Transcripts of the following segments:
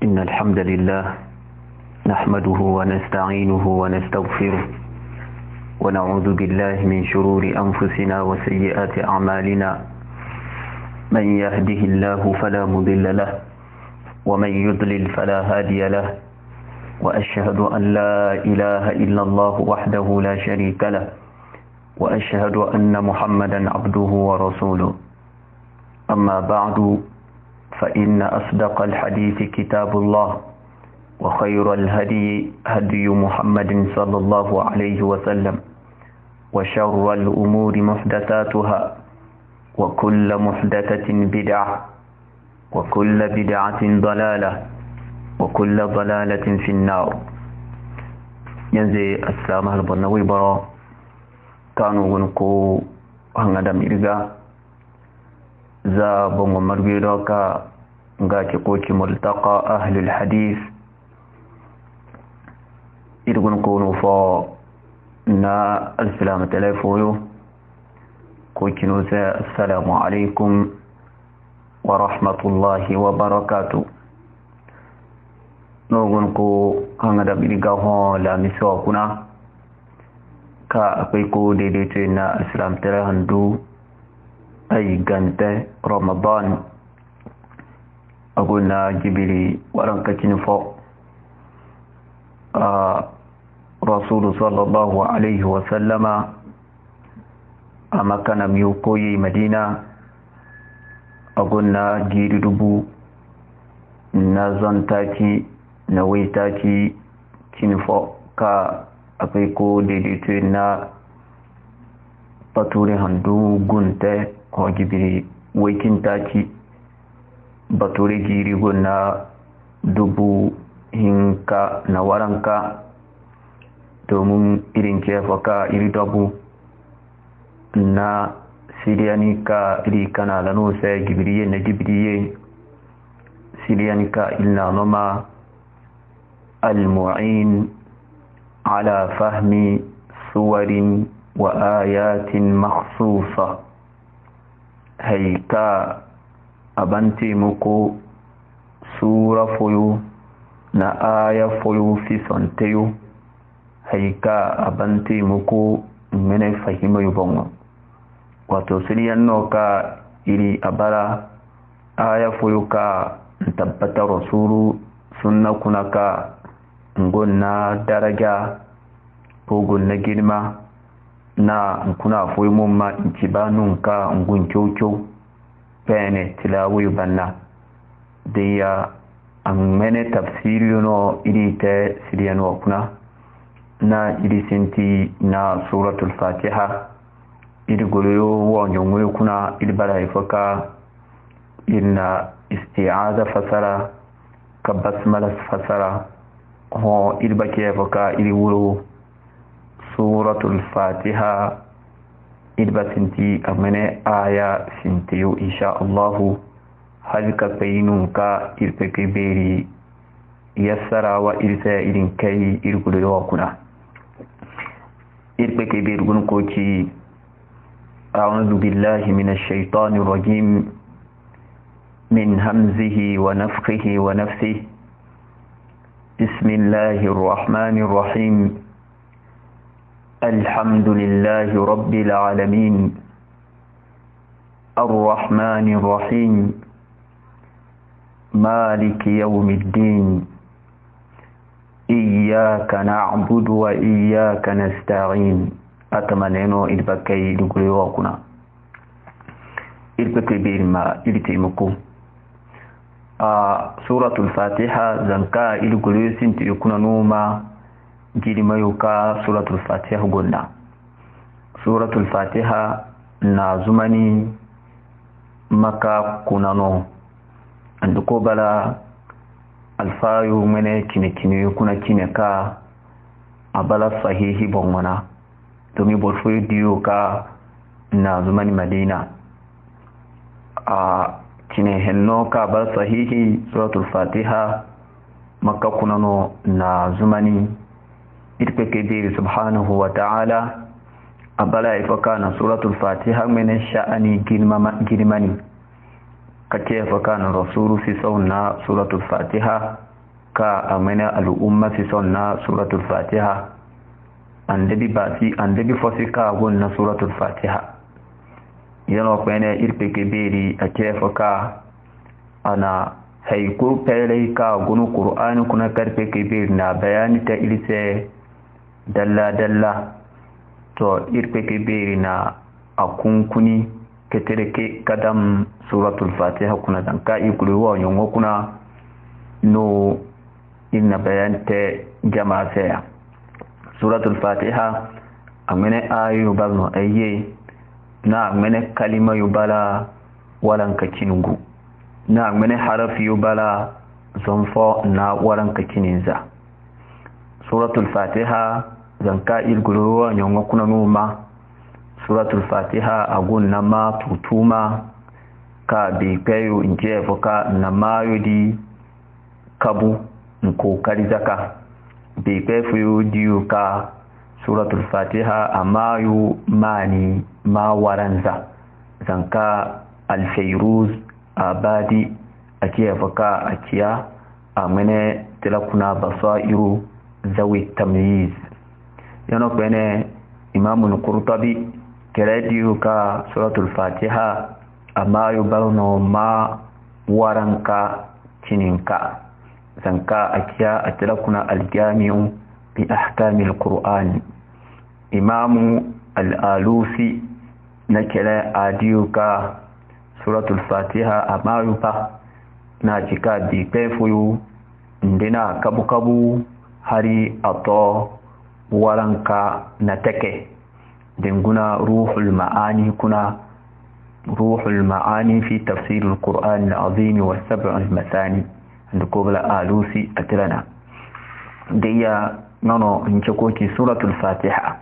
إن الحمد لله نحمده ونستعينه ونستغفره ونعوذ بالله من شرور أنفسنا وسيئات أعمالنا. من يهده الله فلا مضل له ومن يضلل فلا هادي له، وأشهد أن لا إله إلا الله وحده لا شريك له، وأشهد أن محمدا عبده ورسوله. أما بعد، فإن أصدق الحديث كتاب الله، وخير الهدي هدي محمد صلى الله عليه وسلم، وشر الأمور محدثاتها، وكل محدثة بدعة، وكل بدعة ضلالة، وكل ضلالة في النار. ينزي السلام البرنوي برا كانوا ونكو هنغدام إرغا za bongo margiro ka ngati koci multaqa ahli alhadith irgun kono fo na assalamu alaykum ko kino sa assalamu alaikum wa rahmatullahi wa barakatuh. No gon ko hangada bidiga ho la miso kuna ka akwai ko daidaito na assalamu tare handu ay gante Ramadan aguna jibiri waran kacin fo Rasul sallallahu alaihi wa sallama amakana miyo koyi Madina aguna jiri dubu na zantaki na waitaki cin fo ka akwai ko daidaito na bature handu gunte ko jibiri waikin taki bature jiri gona dubu hinka na waranka domin irin kefaka iri dabu na siriyanika iri kana lano sai jibiriye na jibiriye siriyanika illa noma al-mu'in ala fahmi suwarin wa ayatin makhsusa haika abanti muku sura foyo na aya foyo fi sonteyo haika abanti muku mene fahima yubongo wato siriyan no ka iri abara aya foyo ka tabbata rasulu sunna kuna ka ngonna daraja ko na girma na kuna foyi mumma intibanun ka ngun kyokyo pene tilawu banna deya an mene tafsiri no iri te siriyano kuna na iri sinti na suratul fatiha iri goloyo wonyo ngoyo kuna iri bara ifaka inna isti'aza fasara ka basmala fasara ho iri bake ifaka iri wuro suratul fatiha idba sinti amene aya sintiyo insha Allah halka painun ka irpe kiberi yassara wa irsa irin kai irgudo yawa kuna irpe kiberi gun koci a'udhu billahi minash shaitanir rajim min hamzihi wa nafthihi wa nafsihi bismillahir rahmanir rahim. الحمد لله رب العالمين الرحمن الرحيم مالك يوم الدين إياك نعبد وإياك نستعين. أتمنى إلبكي لقلي وقنا إلبكي بيرما إلتيمكو سورة الفاتحة زنكا إلقلي سنتي يكون نوما jiri mayuka suratul fatiha gonna suratul fatiha na zumani maka kunano anduko bala alfayu mene kine kuna kine ka abala sahihi bongona domi borfo diyo ka na zumani madina kine henno ka bala sahihi suratul fatiha maka kunano na zumani irpe kediri subhanahu wa ta'ala abala ifaka na suratul fatiha mene sha'ani girmani kace fa kana rasulu fi sauna suratul fatiha ka amene al'umma fi sonna suratul fatiha andebi fosi ka gon na suratul fatiha yano kwene irpeke beri a kefa ka ana haikur pele ka gunu qur'ani kuna karfe ke beri na bayani ta ilse dalla dalla to irpeke beri na akunkuni ketereke kadam suratul fatiha kuna dan ka ikulu wa nyongo kuna no inna bayante jama'a saya suratul fatiha amene ayu balno ayye na amene kalima yubala walanka kinugu na amene harafi yubala zonfo na walanka kininza suratul fatiha zanka ilguluwa nyongo kuna numa suratul fatiha agun nama tutuma ka bi kayu injevo ka namayo di kabu nkokari zaka bi pefu diyu ka suratul fatiha amayu mani ma waranza zanka alfayruz abadi akiya faka akiya amene tilakuna basairu zawi tamyiz yana kwene imamul qurtubi kerediyu ka suratul fatiha amayu balno ma waranka cininka zanka akiya atilakuna aljami'u bi ahkamil qur'an imamu al-alusi nakela adiyuka suratul fatiha amayu pa na jika bi pefuyu ndina kabu hari ato waranka na teke dinguna ruhul ma'ani fi tafsir al-qur'an al-azim wa sab' al-masani ndukobla alusi atilana deya nono nchokoki suratul fatiha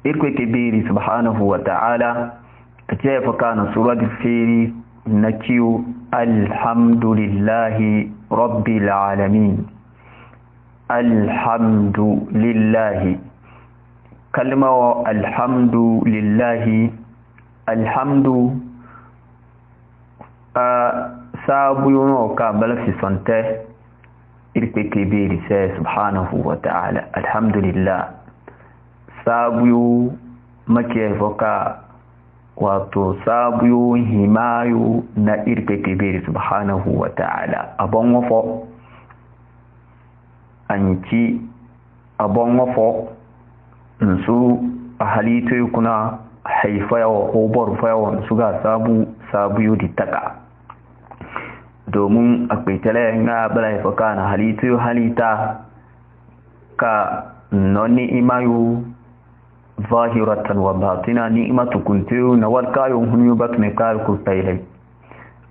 irkwe kibiri subhanahu wa ta'ala ajefa kana suratul firi nakiyu alhamdulillahi rabbil alamin alhamdulillahi kalma wa alhamdulillahi alhamdu sabu yono ka balfi sonte irpe kibiri se subhanahu wa ta'ala alhamdulillah sabu make foka wato sabu himayu na irpe kibiri subhanahu wa ta'ala abon wofo anci abon wofo nsu halitu kuna haifa wa obar fayawa su ga sabu yudi taka domin akwai tale nga bala ifaka na halitu halita ka noni imayu zahiratan wa batina ni imatu kuntu na walkayo hunyu bakne kal kurtailai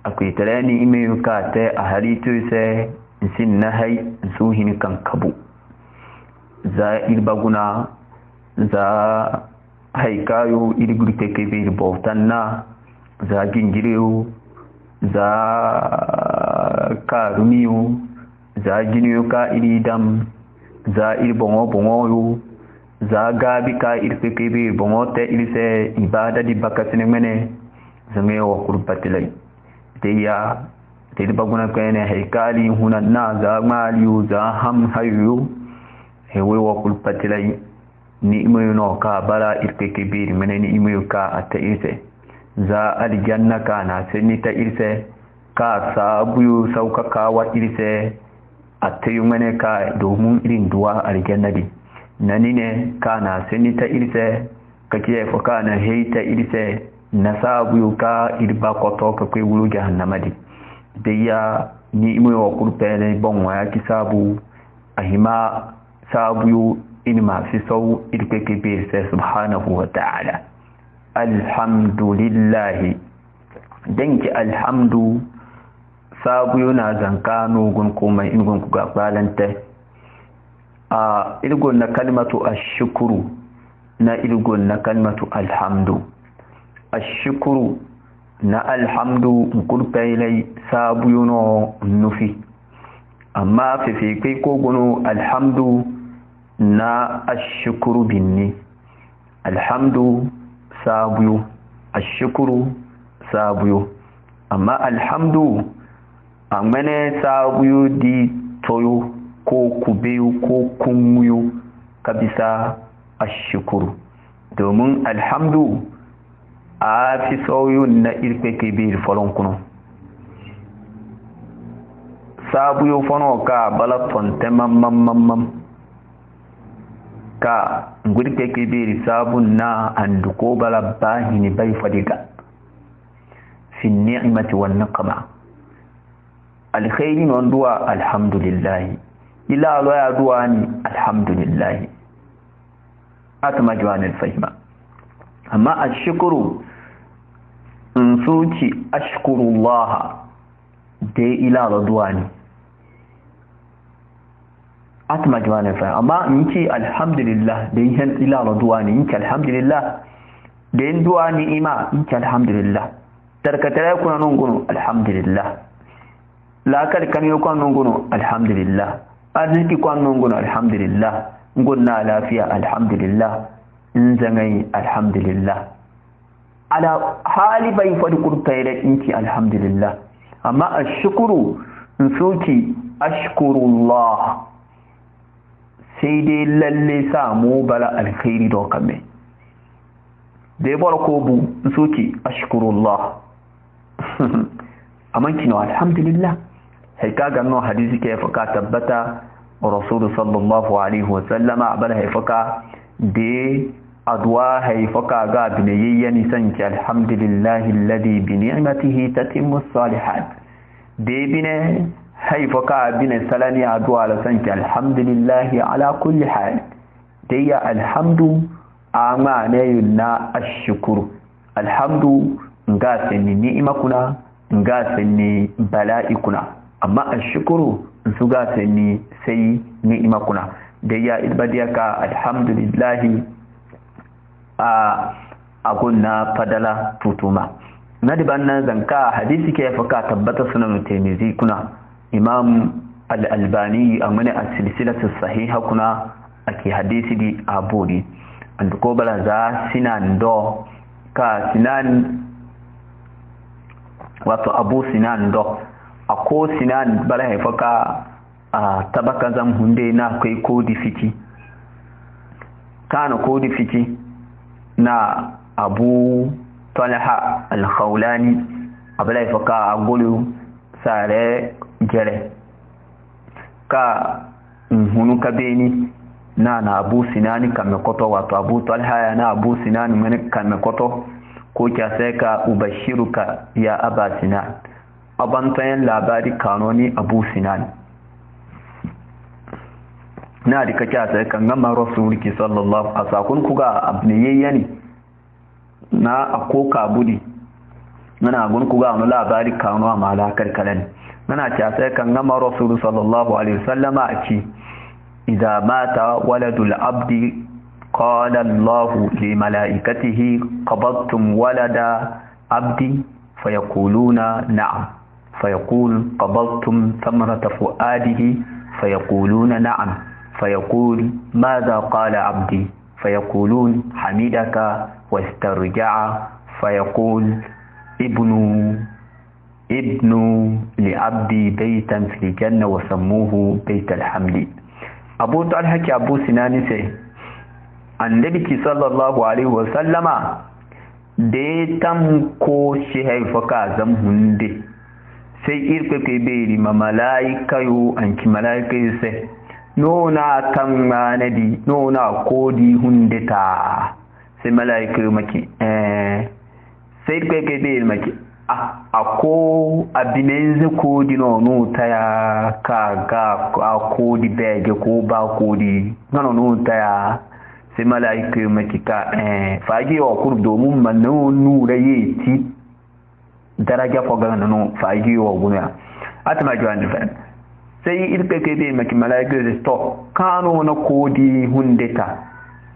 akwai tale ni imayu ka te a halitu se sin nahai suhin kan kabu za irbaguna za haikayo irgurte kebe bautanna za gingirewo za karumiyo za jiniyo ka iridam za irbongo za gabi ka irfe kebe bongo te irse ibada di bakasine mene zame wa kurbatilai deya baguna kwene haikali hunan na za maliyo za ham hayo hewe wa kurbatilai ni imayu no ka bala irfe kebiri mene ni imayu ka ata irse za aljanna ka na seni ta irse ka sabu saukaka wa irse ata yu mene ka domin irin duwa aljanna di nani ne ka na seni ta irse ka kiye foka na heita irse na sabu ka irba koto ka kwe wulu jahannama di deya ni imayu wa kurpele bonwa ya kisabu ahima sabu inma fi sau irke kebe sai subhanahu wa ta'ala alhamdulillahi danki alhamdu sabu yana zankano gun kuma ingun ku ga balanta a irgon na kalmatu ashkuru na irgon na kalmatu alhamdu ashkuru na alhamdu kurpailai sabu yono nufi amma fi kai ko gono alhamdu na ashkuru binni alhamdu sabuyo ashkuru sabuyo amma alhamdu amene sabuyo di toyo ko kubeyo ko kunyo ka bisa ashukuru domin alhamdu a fi sauyin na irpe ke bi falon kuno sabu yo fono ka bala tonte mamam ka ngurpe ke bi sabun na andu ko bala bahini bai fadiga fi ni'mati wan niqma alkhairi non duwa alhamdulillah ila lo ya duwa ni alhamdulillah atma jwan alfahima amma ashkuru in suci ashkurullah dai ila lo duwa ni atma jwan alfahima amma in ci alhamdulillah dai han ila lo duwa ni in ci alhamdulillah dai duwa ni ima in ci alhamdulillah tarkatare kuna nungunu alhamdulillah la kar kan yo kan nungunu alhamdulillah arziki kan nungunu alhamdulillah ngunna lafiya alhamdulillah nzangai alhamdulillah ala hali bai fadi kurtayre inki alhamdulillah amma ashkuru nsuki ashkurullah sai dai lalle samu bala alkhairi do kame dai barko bu nsuki ashkurullah amma kino alhamdulillah hay kaga no hadisi ke faka tabbata rasul sallallahu alaihi wasallama bala hay faka de adwa hay faka ga binayyan sanki alhamdulillahi alladhi bi ni'matihi tatimmu as-salihat de bine hay faka bine salani adwa la sanki alhamdulillahi ala kulli hal de ya alhamdu ama ne yunna ashkuru alhamdu nga sanni ni'ima kuna nga sanni bala'i kuna amma ashkuru su ga sanni sai ni'ima kuna da ya ibadiyaka alhamdulillah a gunna fadala tutuma na diban nan zanka hadisi ke faka tabbata sunan Tirmidhi kuna imam al-Albani amana as-silsilatu sahiha kuna ake hadisi di abudi and ko bala za sinan do ka sinan wato abu sinan do ako sinan bala haifaka a tabaka zam hunde na kai kodi fiti kana kodi fiti na abu talha al-khawlani abala haifaka a gulu sare jere ka hunu kabeni na abu sinani kamekoto wato abu talha na abu sinani mene kamekoto ko kya sai ka ubashiruka ya aba sinan abantayen labari kanoni abu sinan na dika kya sai kan gama rasuliki sallallahu alaihi wasallam kuga abniyayyani na akoka budi mana gun kuga no labari kano amala karkalan mana kya sai kan gama rasul sallallahu alaihi wasallam a ci idza mata waladul abdi قال الله لملائكته قبضتم ولد عبدي فيقولون نعم فيقول قبضتم ثمرة فؤاده فيقولون نعم فيقول ماذا قال عبدي فيقولون حمدك واسترجع فيقول ابن لعبدي بيتا في الجنة وسموه بيت الحمد أبو طلحة أبو سنان سي annabi sallallahu alaihi wasallama da tam ko shi haifaka zam hunde sai irpe ke beri ma malaika yo anki malaika yo sai nona kan manadi nona kodi hunde ta sai malaika yo maki sai irpe ke beri maki ako abinenze kodi no ta ya ka ga kodi bege ko ba kodi no ta ya sai malaika makika fage wa kur domin manu nura yeti daraja ko ga nanu fage wa gunya atma jwan fa sai irpe ke be maki malaika de stop kano na kodi hundeta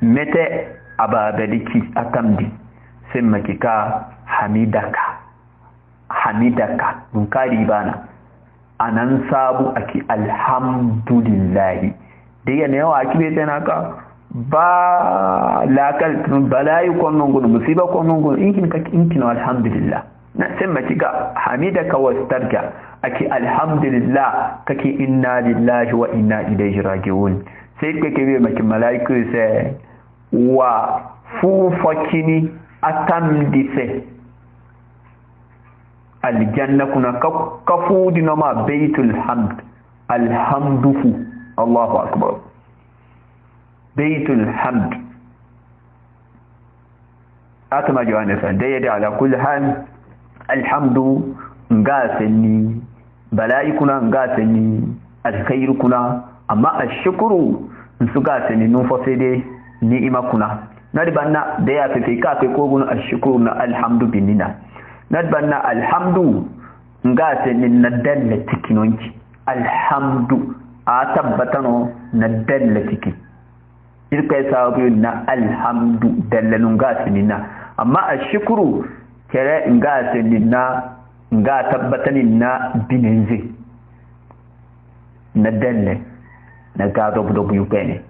mete ababadiki atamdi sai makika hamidaka mun kari bana anan sabu aki alhamdulillah dai ne yawa akibe tana ka ba lakal balayi konnon gudu musiba konnon gudu inkin alhamdulillah na semma kiga hamidaka wastarja aki alhamdulillah kake inna lillahi wa inna ilaihi raji'un sai kake be maki malaiku sai wa fu fakini atamdise aljanna kuna kafu dinama baitul hamd alhamdufu Allahu akbar baitul hamd atama jawana fa da yada ala kulli hal alhamdu ngasani balaikuna ngasani alkhairukuna amma ashkuru su gasani nufa sai dai ni'ima kuna nadbanna da ya fi ka kai ko gun ashkuru na alhamdu binina nadbanna alhamdu ngasani na dalla tikinonki alhamdu a tabbatano na dalla tiki irkai sabu na alhamdu dallalun gasani na amma ashkuru kere ngasani na nga tabbatani na binenze na dalle na ga dobu yukene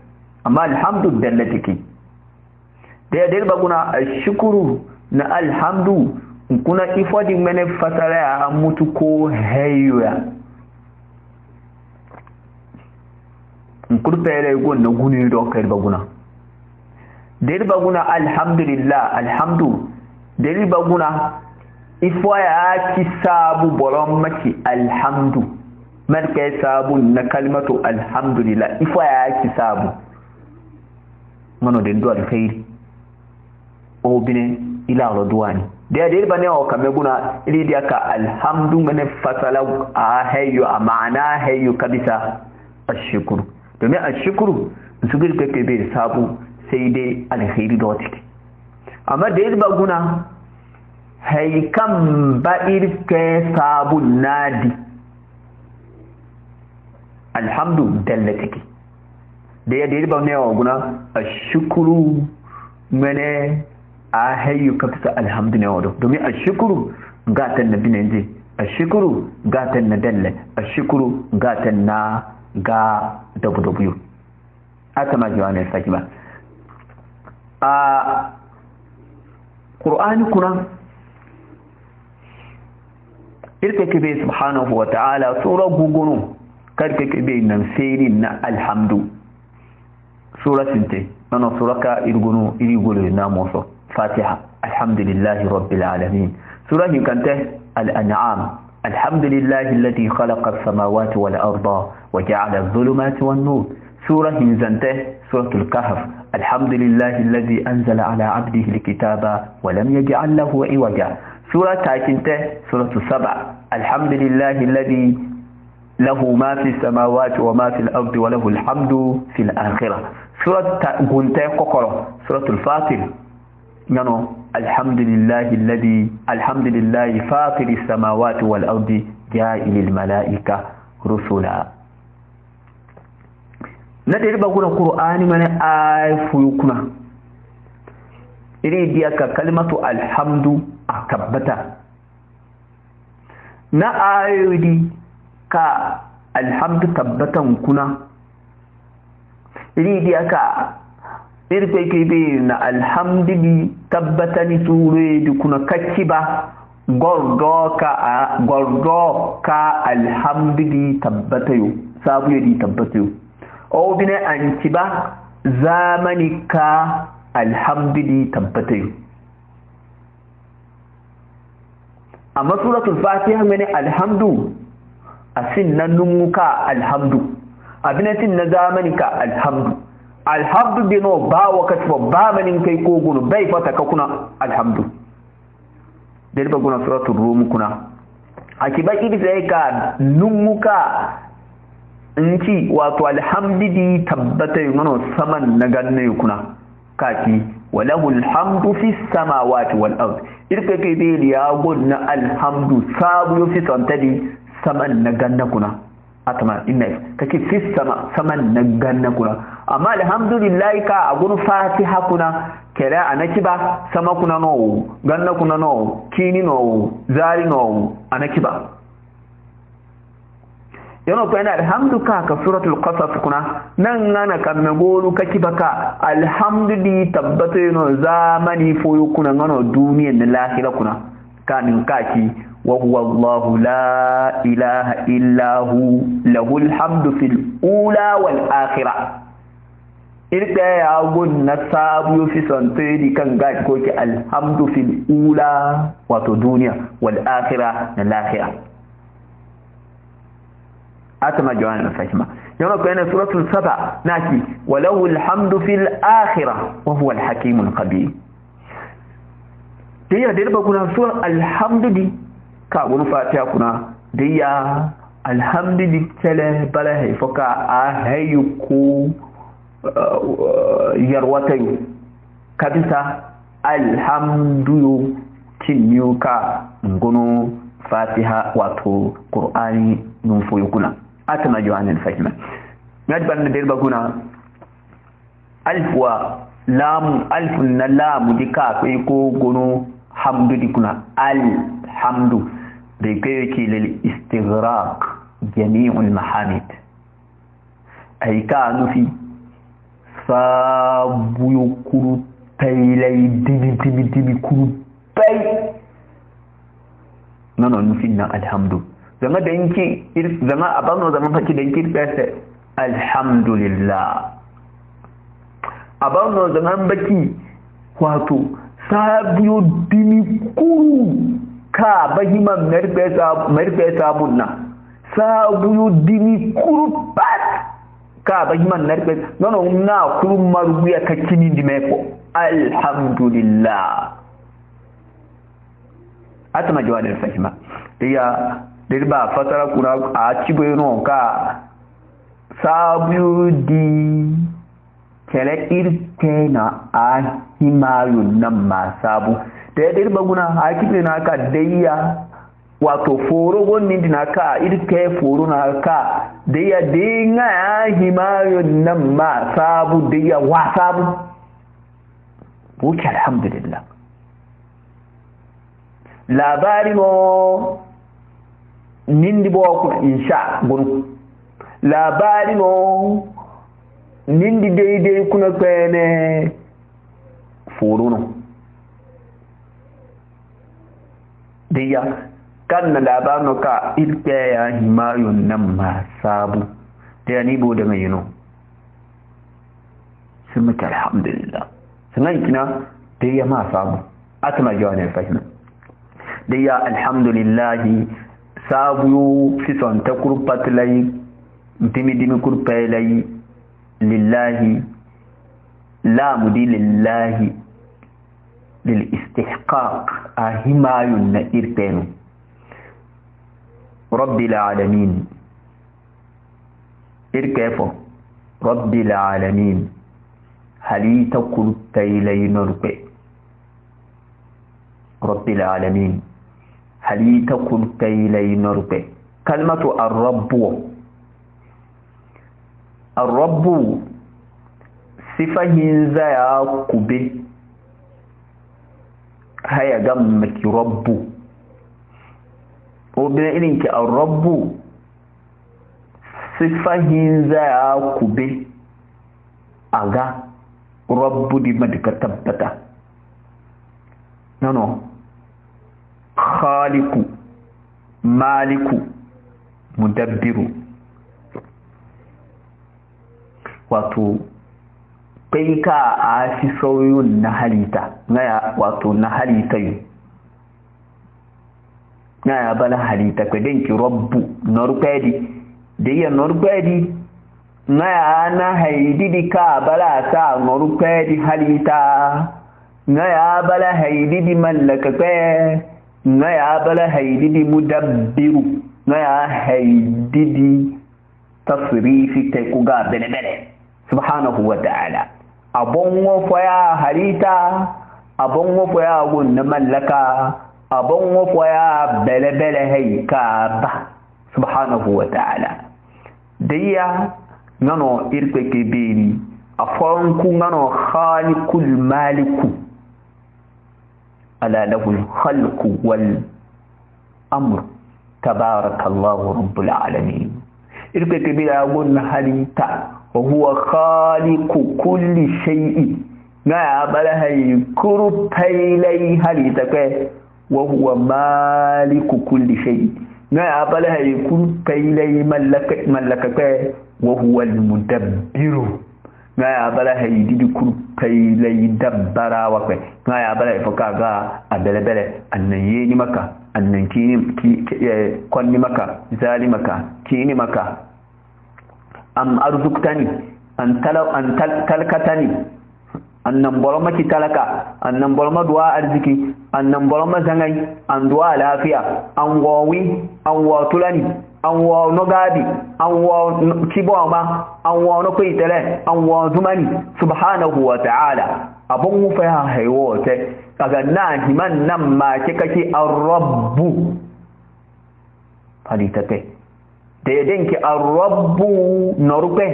amma alhamdu dallatiki da ya dirba kuna ashkuru na alhamdu kuna ifodi mene fasara ya mutu ko hayya kurpere gon na guni do dirba guna alhamdulillah alhamdu dirba guna ifo ya ci sabu bolon maki alhamdu marka sabu na kalmatu alhamdulillah ifo ya ci sabu mano den do alkhairi o bine ila rodwani de bane o kame guna iri dia ka alhamdu mane fasala a hayyu a ma'ana hayyu kabisa ashkuru domin ashkuru su girke ke be sabu sai dai alkhairi do tike amma de ba guna haikam ba'ir ke sabun nadi alhamdu dallatiki da ya dirba ne wa guna ashkuru mene a hayyu kafsa alhamdu ne wado domin ashkuru gatan na binenje ashkuru gatan na dalle ashkuru gatan na ga dabu aka ma jawane saki ba a qur'ani kuna irka kebe subhanahu wa ta'ala sura gugunu karka kebe nan seirin na alhamdu sura sinte nana sura ka irgunu irigulu na moso fatiha alhamdulillahi rabbil alamin sura hikante al-an'am alhamdulillahi alladhi khalaqa as-samawati wal arda wa ja'ala adh-dhulumati wan nur sura hinzante suratul kahf alhamdulillahi alladhi anzala ala 'abdihi al-kitaba wa lam yaj'al lahu 'iwaja سورة تاكنته سورة السبع الحمد لله الذي له ما في السماوات وما في الأرض وله الحمد في الآخرة سورة تاكنته ققرة سورة الفاطر يعني الحمد لله فاطر السماوات والأرض جاعل الملائكة رسلا ندير بقول القرآن من آية فيكنا إلي ديك كلمة الحمد akabbata na ayoyi ka alhamdu tabbatan kuna iri aka irfe kebe na alhamdu tabbatani ture di kuna kakiba gordo ka alhamdu tabbatayo sabu yadi tabbatayo o bine antiba zamani ka alhamdu tabbatayo amma suratul fatiha mene alhamdu asin nan numuka alhamdu abinatin na zamani ka alhamdu bino ba wakati ba manin kai ko gunu bai fata ka kuna alhamdu dai ba guna suratul rum kuna akiba idi sai ka numuka inci wato alhamdi tabbata yono saman na ganne kuna kaki walahu alhamdu fis samawati wal ard irka kai dai ya gudna alhamdu sabu fi tantadi saman na ganna kuna atama inna kake fis saman na ganna kuna amma alhamdulillah ka agun fatiha kuna kera anaki ba sama kuna no ganna kuna no kini no zari no anaki ba yana ko yana alhamdu ka suratul qasas kuna nan nana kan megolu kaki baka alhamdulillah tabbata yana zamani foyo kuna ngano duniyan na lahira kuna kanin kaki wa huwa Allahu la ilaha illa hu lahul hamdu fil ula wal akhirah irka ya gun na sabu fi santiri kan gaji ko ki alhamdu fil ula wato duniya wal akhirah na lahira atama jawan fahima yana ko yana suratul saba naki walahu alhamdu fil akhirah wa huwa al hakimul khabir diya dirba kuna sur alhamdu ka gun fatiha kuna diya alhamdu tele bala hay foka a hayuku yarwatayu kabisa alhamdu tinyuka ngono fatiha wato qur'ani nun foyukuna atama jawanin fahima yadban dirba kuna alf wa lam alf na lam dika ko gono hamdu dikuna alhamdu da kai yake lil istighraq jami'ul mahamid ay ka nufi sabu kuru taylay dibi kuru tay nono nufi na alhamdu zama da yanki zama abano zama faki da yanki pese alhamdulillah abano zama baki wato sabu dimi kuru ka bahiman marbe sabunna sabu dimi kuru pat ka bahiman narbe nono na kuru maruya kakini dimeko alhamdulillah atama jawad fahima ya dirba fatara kuna a cibono ka sabu di kele irke na a himayu nan ma sabu da dirba guna hakibe na ka dayya wato foro gonni dina ka irke foro na ka dayya dinga ya himayu nan ma sabu dayya wa sabu buki alhamdulillah labari mo nindi bo ko insha gonu labari mo nindi daidai kuna kwene foro no diya kan na labarno ka irke ya himayun nan ma sabu da ni bo da mai no sun mata alhamdulillah sanan kina diya ma sabu atma jawane fahimta diya alhamdulillah sabu fi son ta kurpat lay dimi kurpay lay lillahi la mudi lillahi lil istihqaq ahimayun na irtenu rabbil alamin irkefo rabbil alamin halita kurpay lay norpe rabbil alamin halita kurpay lay norpe kalmatu ar-rabbu الرب صفه زيا كوبي هيا جمك رب وبنا إنك الرب صفه زيا كوبي أغا رب دي مدك تبتا نو خالق مالك مدبر wato kai ka a fi sauyin na halitta ngaya wato na halitta yi ngaya bala halitta kwa denki rabbu norpedi da iya norpedi ngaya na haididi ka bala sa norpedi halitta ngaya bala haididi mallaka kwa ngaya bala haididi mudabbiru ngaya haididi tasrifi ta kuga bene subhanahu wa ta'ala abon wofo ya harita abon wofo ya gun na mallaka abon wofo ya bele haika ba subhanahu wa ta'ala dayya ngano irpe ke beri afon ku ngano khaliqul maliku ala lahu al-khalqu wal amr tabarakallahu rabbul alamin irpe ke beri gun halita وهو خالق كل شيء ما بلهي كربي لي هليتك wa huwa maliku kulli shay na abala hay kun paylay mallaka wa huwa al-mudabbiru na abala hay didi kun paylay dabbara wa kai na abala fa kaga abele annan yeni maka annan kini konni maka zalimaka kini maka am arzuktani an talkatani annan boloma ki talaka annan boloma duwa arziki annan boloma zangai an duwa lafiya an wawi an watulani an wa nogadi an wa kiboma an wa no kuitele an wa zumani subhanahu wa ta'ala abun mu fa haiwo te kaga na himan nan ma kake ar-rabbu falitate da yadenki ar-rabbu norpe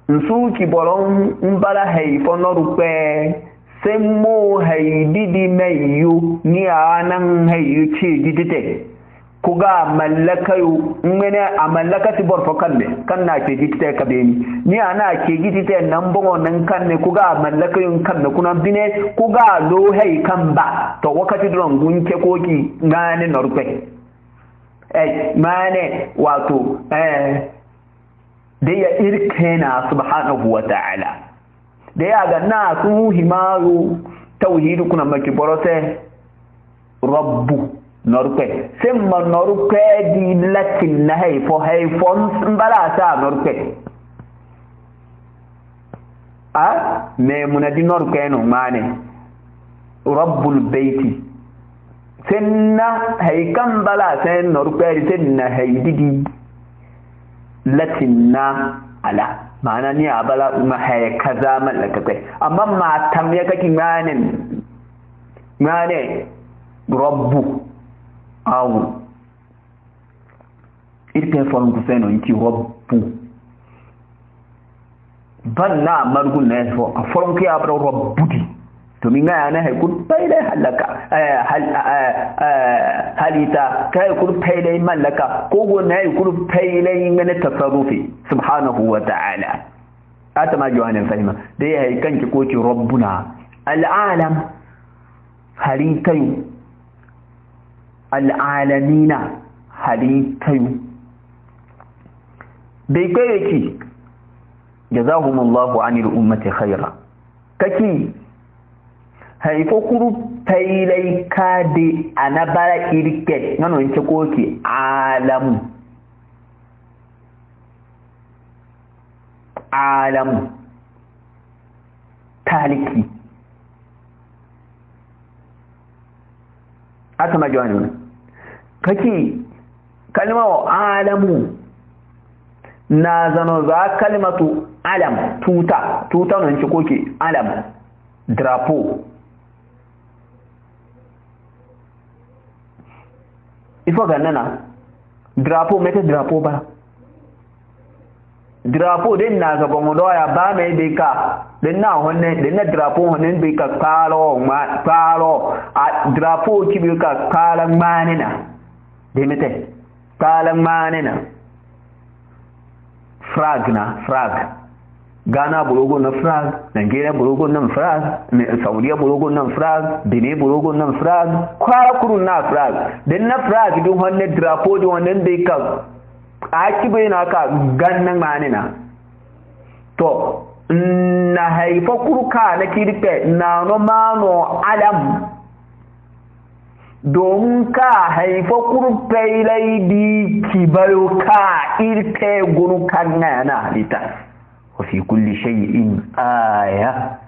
nsuki bolon mbala haifo norupe semmo haididi mayu ni anan hayu ce didite kuga mallakayu ngene amallakati borfo kanne kanna ke didite kabeni ni ana ke didite nan bongo nan kanne kuga mallakayun kanne kuna bine kuga lo hay kamba to wakati don gunke koki ngane norupe mane wato da ya irkena subhanahu wa ta'ala da ya ga na su himaru tauhidu kuna maki borote rabbu norpe semma norpe di latin na haifon mbala ta norpe me munadi norpe no mane rabbul baiti senna haikan bala sen norpe senna haididi latinna ala ma'ana ni abala ma hay kaza mallaka kai amma ma tamye kake ngane rabbu aw irke fon ku seno inti rabbu banna margun ne fo afon ki abra rabbudi to min ga na hay kun payle halaka halita kai kun payle mallaka ko go na hay kun payle ngane tasarrufi subhanahu wa ta'ala atama jawanin fahima dai hay kanki ko ki rabbuna al'alam halitayu al'alamina halitayu dai kai ki jazahumullahu anil ummati khaira kaki haifo kuru pailai kade anabara irke ngano nche koki alamu taliki atama jawani kaki kalma alamu na zano za kalmatu alam tuta nan ci koke alam drapo ifo ganana drapo mete drapo ba drapo den na ga bongo doya ba mai be ka den na honne den na drapo honnen be ka kalo a drapo ki be ka kalan manina de mete kalan manina frag Ghana bulogo na frag, Nigeria bulogo na frag, Saudiya bulogo na frag, Benin bulogo na frag, kwara kurun na frag. Den na frag dun honne drapo dun honne be ka akibe na ka gannan manina. To na haifa kurka na kirke na no mano alam don ka haifa kurfai laidi kibayo ka irke gunu kan na halita wa fi kulli shay'in aya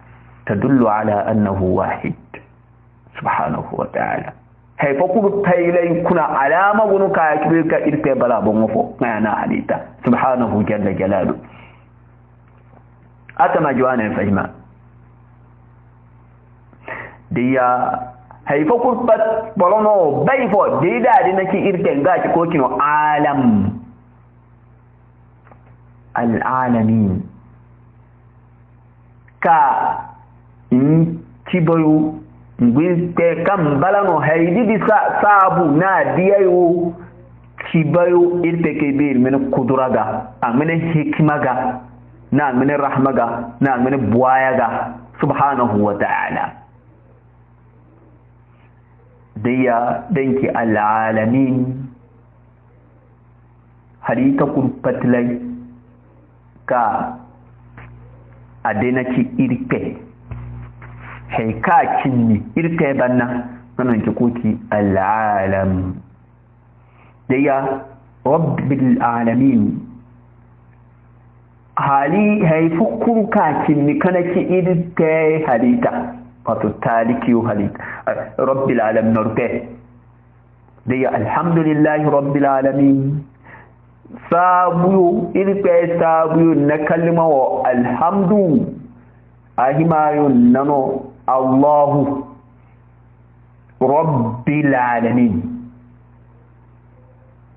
tadullu ala annahu wahid subhanahu wa ta'ala haifa kurfai lai kuna alama gunu ka ka irke bala bon wofo na halita subhanahu jalla jalalu atama jawana fahima diya haifa kurbat bolono baifo dida di naki irken gaci ko kino alam alalamin ka in kibayu ngwinte kam balano haidi di sabu na diyayo kibayu irteke bir men kuduraga amene hikmaga na amene rahmaga na amene buayaga subhanahu wa ta'ala daya danki alalamin harita kurpatlai ka adenaki irpe haika kinni irpe banna nan ki kuti alalam daya rabbil alamin hali haifukur kakin ni kana ki irpe halita wato taliki halita rabbil alamin norte dai alhamdulillahi rabbil alamin sabu irpe sabu na kalma wa alhamdu ahimayun nano allahu rabbil alamin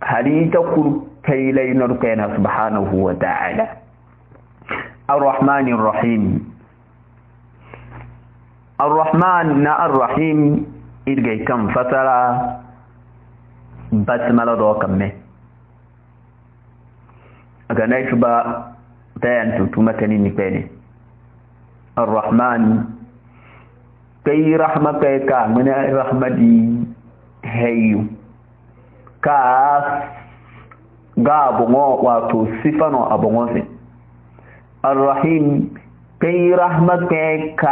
halita kur kailai norte na subhanahu wa ta'ala الرحمن الرحيم الرحمن نا الرحيم إرجع كم فترة بسملة دو كمه أغنى شبا بيان تمتني نكبني الرحمن كي رحمة كا من الرحمة دي هيو كا غابو واتو صفانو أبو الرحيم كي رحمتك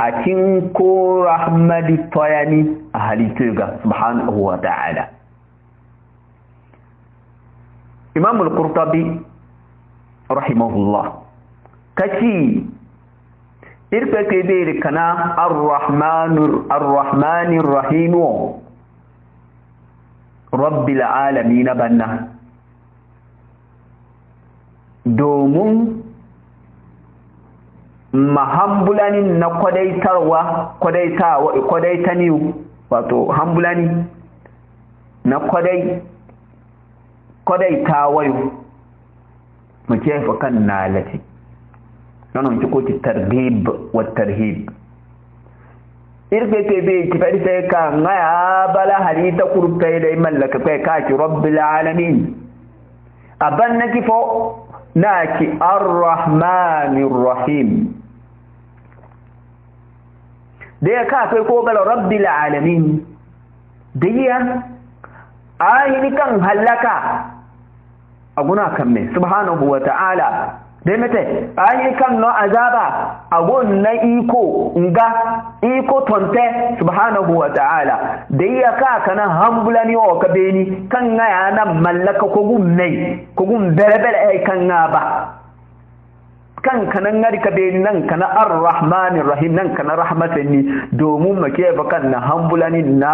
أتنكو رحمة طياني أهلتك سبحانه وتعالى إمام القرطبي رحمه الله كشي إرفك بيركنا الرحمن الرحيم رب العالمين بنا domin mahambulani na kwadaitani wato hambulani na kwadaitawayo mace fa kan nalati nanon ko ti targhib wa tarhib irbe ke be ki fadi sai ka ngaya bala harita kurtai dai mallaka kai ka ki rabbil alamin abanna kifo naki ar-rahmanir rahim da ya kai ko bala rabbil alamin da ya ayini kan halaka aguna kan me subhanahu wa ta'ala dai mate ayini kan no azaba agun na iko tonte subhanahu wa ta'ala da ya ka kana hambulani o ka beni kan ya nan mallaka ko gum berebere ay kan ba kan kanan ngari ka beni nan kana ar-rahmanir rahim nan kana rahmatan ni domin make ba kan na hambulani na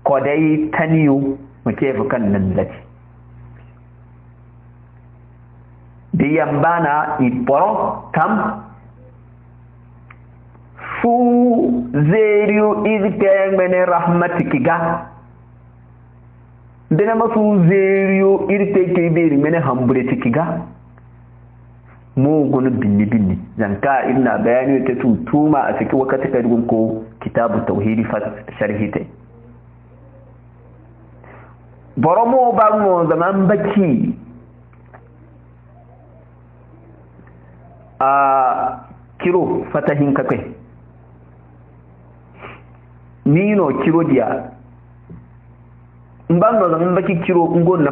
kodai taniyo make ba kan nan lati diyan bana iporo tam fu zeriyo izike mene rahmatikiga dena masu zeriyo irte kibiri mene hamburetikiga mu gunu binni zanka ina bayani ta tutuma a cikin wakati kadun ko kitabu tauhidi fa sharhite boromo bango zaman baki a kiro fatahin kakai nino kiro dia mbando zaman baki kiro ngon na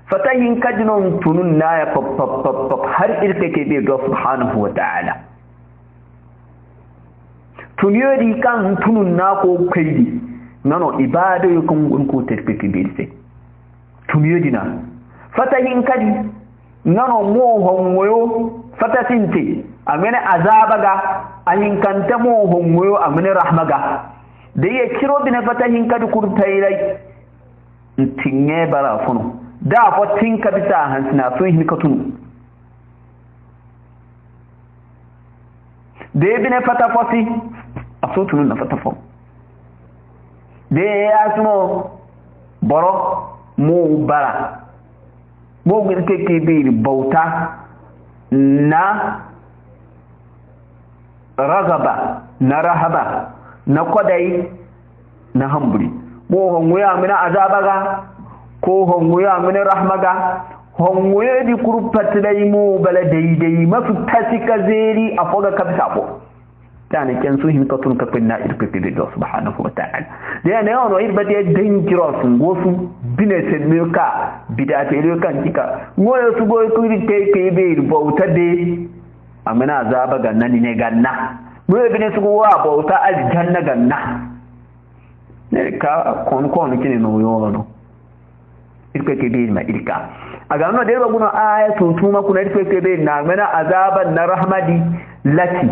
fatahin ka dinon tunun na ya pop har irke ke be do subhanahu wa ta'ala tuniyodi kan tunun na ko kaidi nano ibada yukun gun ko terpeke be se tuniyodi na fatahin kadi nano mo honwoyo fatasinti amene azabaga ahinkanta mo honwoyo amene rahmaga da ya kiro bina fatahin kadi kurtairai tinye bara funo da fa tinka bisa hansina so hin ka tunu da bina fatafosi aso tunu na fatafo da ya suno boro mo bara mo girke ke bi bauta na ragaba na rahaba na kwadai na hamburi mo hongoya mina azabaga ko hongoya mina rahmaga hongoya di kurpat dai mo bala daidai mafi tasika zeri afoga kabisa ko tani ken su hin katun ka pinna irpe pede do subhanahu wa ta'ala de ne ono irba de dangerous ngosu binese milka bidate le kan kika ngoyo su boy ku ri ke be bauta de amana azaba ganna ne ganna ngoyo binese ku wa bauta aljanna ganna ne ka kon kini no yono irpe pede ma irka aga no de ba guno ayatu tuma kuna irpe pede na amana azaban na rahmadi lati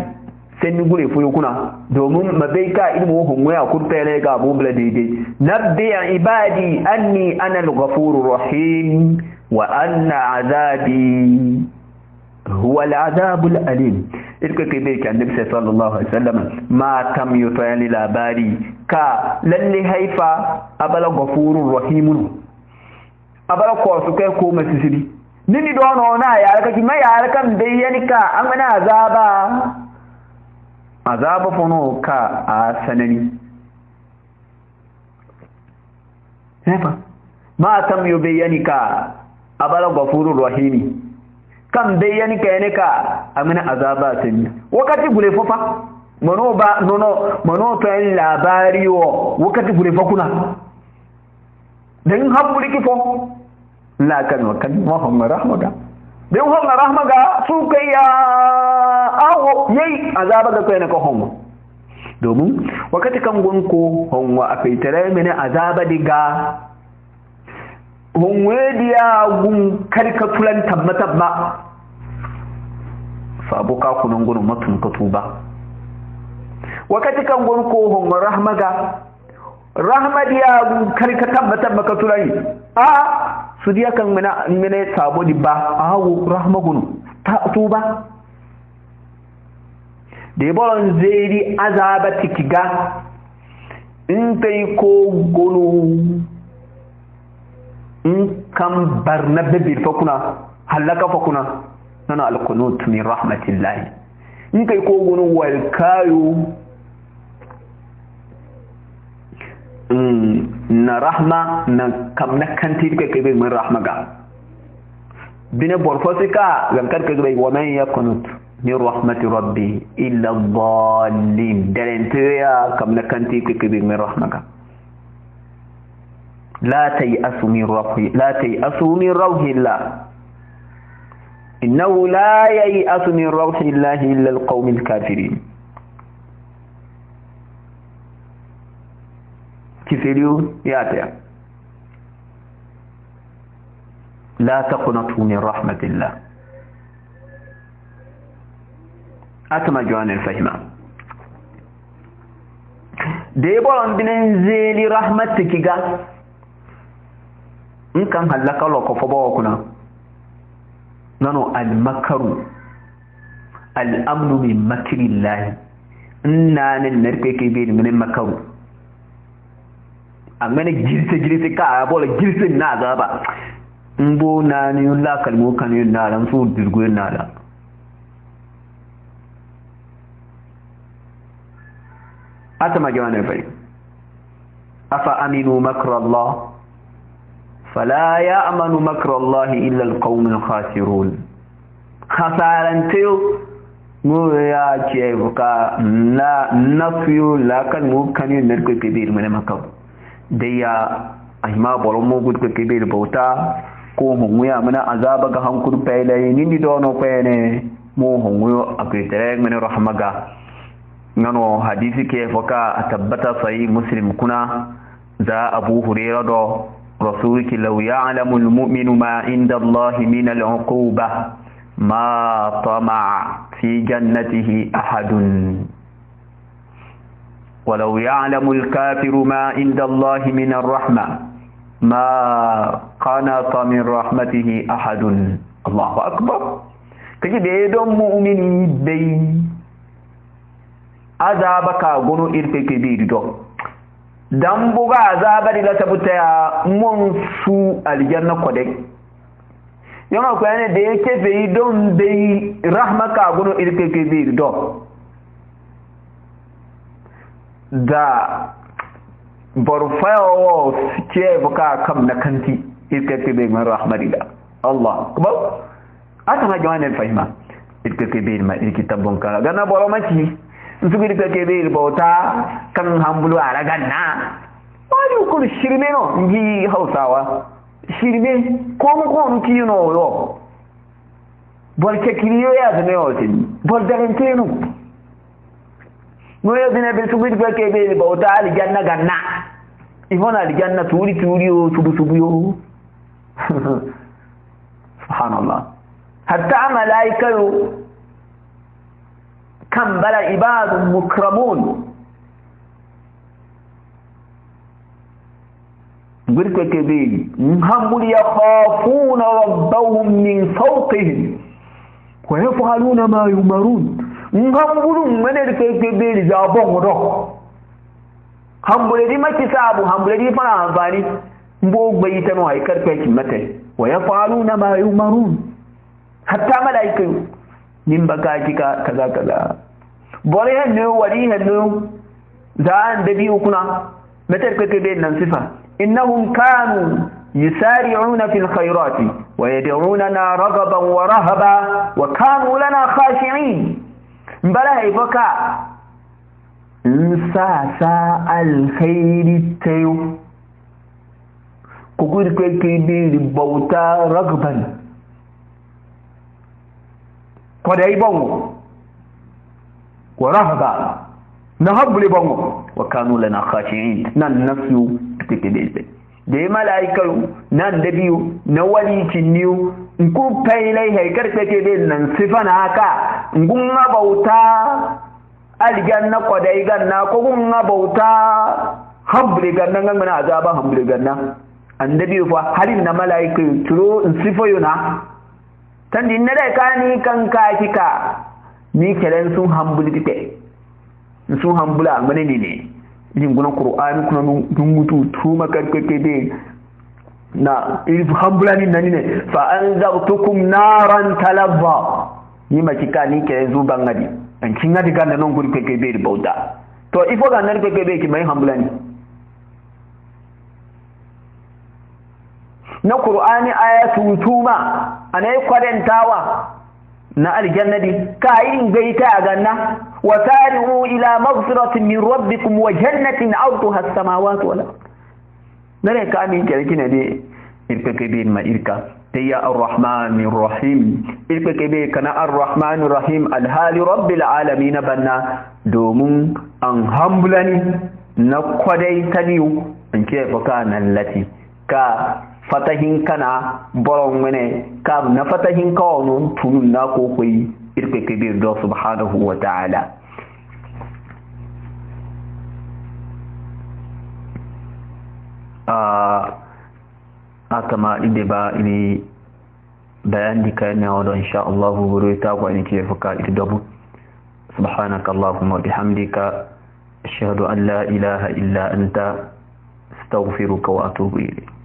sai ni gure fuyo kuna domin mabaika ilmu hunwa ya kurfere ga bubula daidai nabbi ibadi anni ana al-ghafurur rahim wa anna azabi huwa al-azabul alim irka kai bai kan nabi sallallahu alaihi wasallam ma tam yutayani labari ka lalle haifa abala ghafurur rahim abala ko su kai ko masisiri nini dono na ya raka ki mai ya raka dai yanika amana azaba fono ka a sanani hefa ma tam yubayyanika abala ghafurur rahimi kam bayyanika ne ka amina azaba sanni wakati gule fofa mono to en labari wo wakati gule fokuna dan haburi ki fo la kan wa rahmaka dan ho rahmaka su kai ya awo yayi azaba ga kai na ko hongo domin wakati kan gonko hongo akai tare mene azaba diga hongo dia gun karka tulan tabba sabo ka kunan gurin matun ka tuba wakati kan gonko hongo rahma dia gun karka tabba ka tulani su dia kan mene sabo diba awo rahma gun ta tuba de bolon zeri azaba tikiga in tay ko gonu in kam barnabe bil fakuna halaka fakuna nana alqunut min rahmatillah in tay ko gonu wal kayu na rahma na kam na kanti ke min rahmaga bine borfosika gam kar ke wa man yakunut من رحمة ربي إلا الضالين دلنتيا كم نكنتي كبير من رحمك لا تيأسوا من روح الله إنه لا ييأس من روح الله إلا القوم الكافرين كفريون ياتي لا تقنطوا من رحمة الله atama jwanel fahima debolon binen zeli rahmatikiga in kan halaka loko fobo kuna nano al makaru al amnu min makrillah inna nan narke ke bi min makaru amene girse ka bola girse na zaba mbo na ni la kalmo kan na ran su dirgo na da atama jawana fay afa aminu makra Allah fala ya'manu makra Allah illa alqawmul khasirun khasaran tayo mu ya ce buka na nafiyu la kan mu kan yin narko kibir mene makaw daya ahima bolo mo gud ko kibir bauta ko mu ya mana azaba ga hankur paylay nindi dono pene mo hongo akritere mene rahmaga ngano hadisi ke foka tabbata sahih muslim kuna za abu hurairah do rasuliki law ya'lamu almu'minu ma inda Allah min al'uquba ma tama'a fi jannatihi ahadun ولو يعلم الكافر ما عند الله من الرحمة ما قنط من رحمته أحد الله أكبر كجي بيدون مؤمني بي عذابك غنو إرفك بيدو دمبوغا عذابك لا تبتيا منسو الجنة قدك يوم كان ديك بيدون بي رحمك غنو إرفك بيدو da borfawo ce buka kam na kanti iskake bai mai rahmadida Allah kuma ata ma jawanin fahima iskake bai mai kitabun kala gana boro maci zubir pe ke be bauta kan hambulu ara ganna wani kun shirme no ngi Hausawa shirme ko mu ko ki no yo bol ke kiriyo ya zane otin bol darentenu no ya zane be zubir pe ke be bauta aljanna ganna ifona aljanna turi yo tubu yo subhanallah hatta malaikatu كم بل عباد مكرمون بركة كبير هم يخافون ربهم من فوقهم ويفعلون ما يؤمرون هم من الكبير جابهم روح هم بلدي ما كسابوا هم بلدي فلا أنفاني بوق بيتنا هيكر كمته ويفعلون ما يؤمرون حتى ملائكة nin baka kika kaza bore hannu wali hannu zan da biyu kuna matar kake da nan sifa innahum kanu yusari'una fil khairati wa yad'unana ragaban wa rahaba wa kanu lana khashi'in bala haifaka sa alkhairi tayu ku gudu kake da bauta ragaban kwadai bango wa rahaba nahabbu bango wa kanu lana khashi'in nan nafsu take da malaikaru nan da biyu na wali kinniyu in ku failai haikar take da nan sifana haka ngun bauta aljanna kwadai ganna ko gun bauta habbre ganna ngana azaba habbre ganna annabi fa halin na malaikai turo in sifayo na tandi na da kani kan ka kika ni kelen sun hambuli tite sun hambula mane ne yin guna qur'ani kuna dun mutu tuma karkake de na ilfu hambula ni nani ne fa anzartukum naran talabba ni ma kika ni kelen zu bangadi an kinga diga nan guri kake be bauta to ifo ga nan kake be ki mai hambula ni na qur'ani ayatu tuma anai kwadantawa na aljannati ka irin gaita a ganna wa sari'u ila maghfiratin min rabbikum wa jannatin 'arduha as-samawati wal ard nare ka min kirkina de irkakebe ma irka tayya ar-rahmanir rahim irkakebe kana ar-rahmanir rahim alhali rabbil alamin banna domin an hambulani na kwadai taniyu an ke baka nan lati ka fatahin kana boron mene ka na fatahin ka wono tunun na ko koyi irpe kebir do subhanahu wa ta'ala akama ide ba ini bayan dika ne wa insha Allah guru ta ko ni ke fuka ide dabu subhanaka allahumma bihamdika ashhadu an la ilaha illa anta astaghfiruka wa atubu ilayk.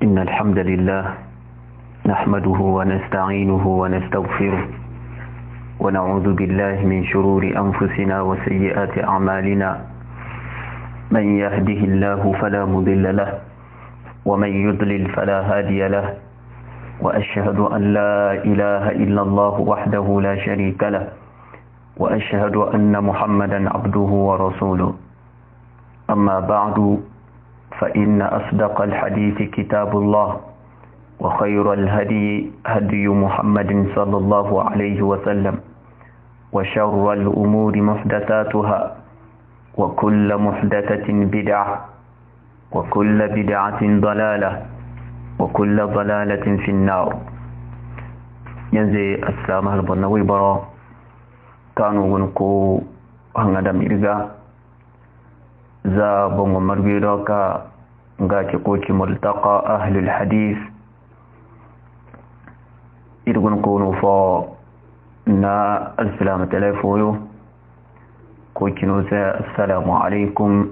إن الحمد لله نحمده ونستعينه ونستغفره ونعوذ بالله من شرور أنفسنا وسيئات أعمالنا من يهده الله فلا مضل له ومن يضلل فلا هادي له وأشهد أن لا إله إلا الله وحده لا شريك له وأشهد أن محمدا عبده ورسوله أما بعد فإن أصدق الحديث كتاب الله وخير الهدي هدي محمد صلى الله عليه وسلم وشر الأمور محدثاتها وكل محدثة بدعة وكل بدعة ضلالة وكل ضلالة في النار. ينزي السلام البنوي برا كانوا ونكو هنغدا ميرغا za bongo marwiro ka ngake koci multaqa ahlul hadith irgun kono fo na assalamu alaikum koci no sa assalamu alaikum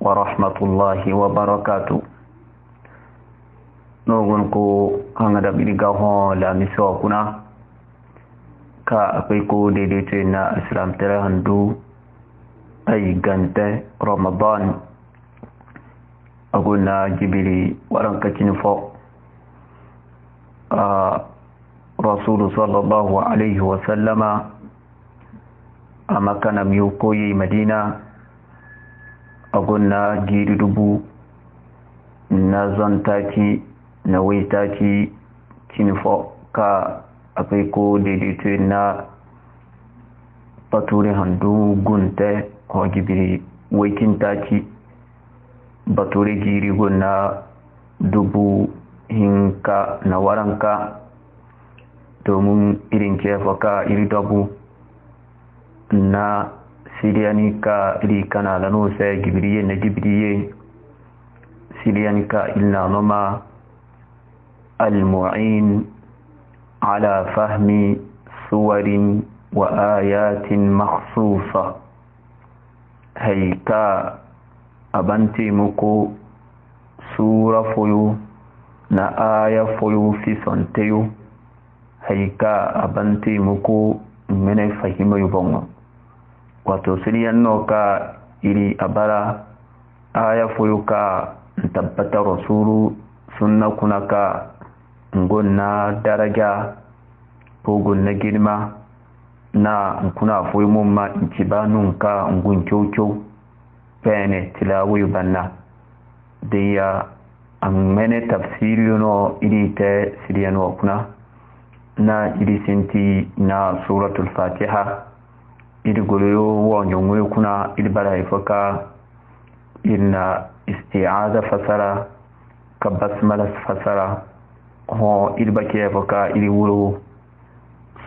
wa rahmatullahi wa barakatuh no gon ko hangada bidiga ho la miso kuna ka akwai ko daidaito na assalamu alaikum ay gante ramadan aguna jibiri waran kacin fo rasul sallallahu alaihi wa sallama a Makka na miyo koyi Madina a gonna giri dubu na zon taki na wai taki kinfo ka akwai ko daidaito na bature handu gunte ko gibiri waikin taki bature giri gonna dubu hinka na waranka domin irin kefa ka iri dabu na siriyani ka iri kana lano sai gibiriye na gibiriye siriyani ka ilna noma al-mu'in ala fahmi suwarin wa ayatin makhsusa haika abanti muku sura foyo na aya foyo fi sonteyo haika abanti muku mene fahima yubongo wato siriyan no ka iri abara aya foyo ka tabbata rasulu sunna kuna ka ngonna daraja ko na girma na kuna foyo mumma intibanun ka ngun kyokyo pene tilawu banna deya amene tafsiri no iri te siriyan wa kuna na iri sinti na suratul fatiha iri goloyo wonyo kuna iri bara ifaka inna isti'aza fasara ka basmala fasara ho iri bake ifaka iri wuro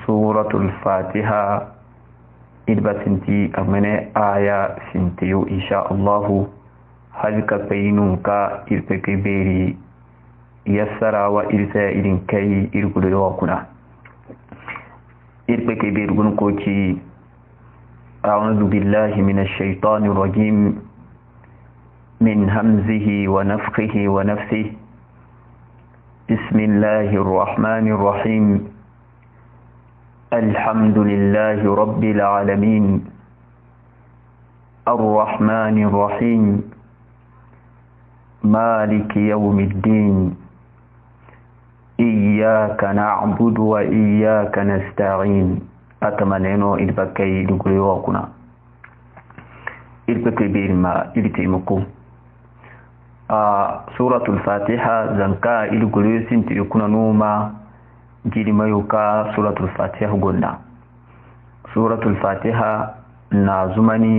suratul fatiha iri basinti amene aya sintiyo insha Allahu halka payinun ka iri peke beri yassara wa iri sa irin kai iri goloyo kuna إربك بيرغن كوتي أعوذ بالله من الشيطان الرجيم من همزه ونفخه ونفثه بسم الله الرحمن الرحيم الحمد لله رب العالمين الرحمن الرحيم مالك يوم الدين إياك نعبد وإياك نستعين أتمنى إلبكي لقلوكنا إلبكي بيرما إلتيمكو سورة الفاتحة زنكا إلقلوسين تيكون نوما جيرما يوكا سورة الفاتحة قلنا سورة الفاتحة نازمني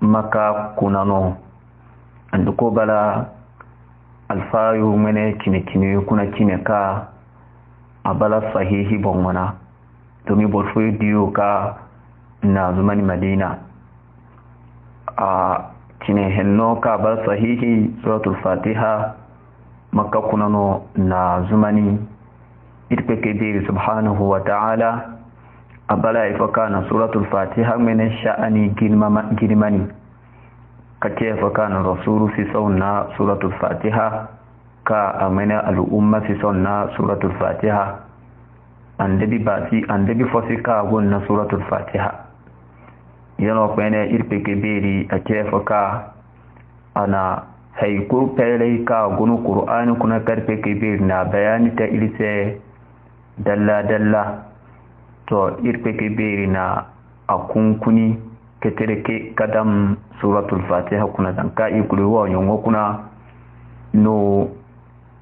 مكا كنانو عندكو بلا alfayu mene kine kuna kine ka abala sahihi bongwana domin borfo diyo ka na zumani Madina a kine henno ka bala sahihi suratul fatiha makka kunano na zumani irpeke biri subhanahu wa ta'ala abala ifaka na suratul fatiha mene sha'ani girmani kake fakana rasulu fi sauna suratul fatiha ka amana al'umma fi sauna suratul fatiha andabi fosika gonna suratul fatiha yana kwene irpeke beri ake faka ana haiku pele ka gunu qur'ani kuna karpeke beri na bayani ta ilse dalla to irpeke beri na akunkuni ketereke kadam suratul fatiha kuna zanka ikuluwa nyongo kuna no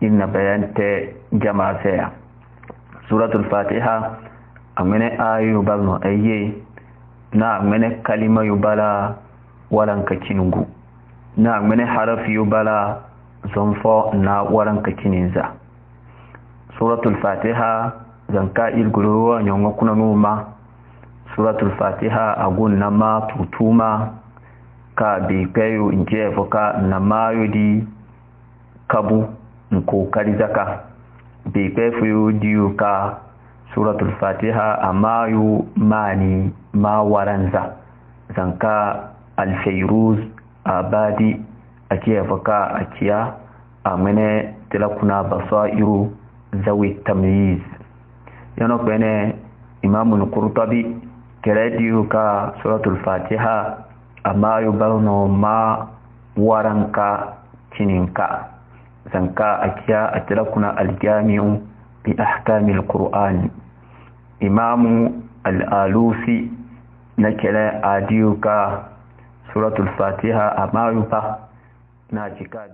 inna bayante jama'a saya suratul fatiha amene ayu balno ayye na amene kalima yubala walanka kinungu na amene harafi yubala zonfo na walanka kininza suratul fatiha zanka ikuluwa nyongo kuna numa suratul fatiha agun nama tutuma ka bi kayo inje foka nama yodi kabu nko karizaka bi kayo diyu ka suratul fatiha amayu mani ma waranza zanka al-fayruz abadi ake foka akiya amene tilakuna basairu zawi tamyiz yana kwene imamul qurtubi kerediyo ka suratul fatiha amma yubalno ma waranka kininka zanka akiya atrakuna aljami'u bi ahkamil qur'an imamu al-alusi na kele adiyu ka suratul fatiha amayu pa na jika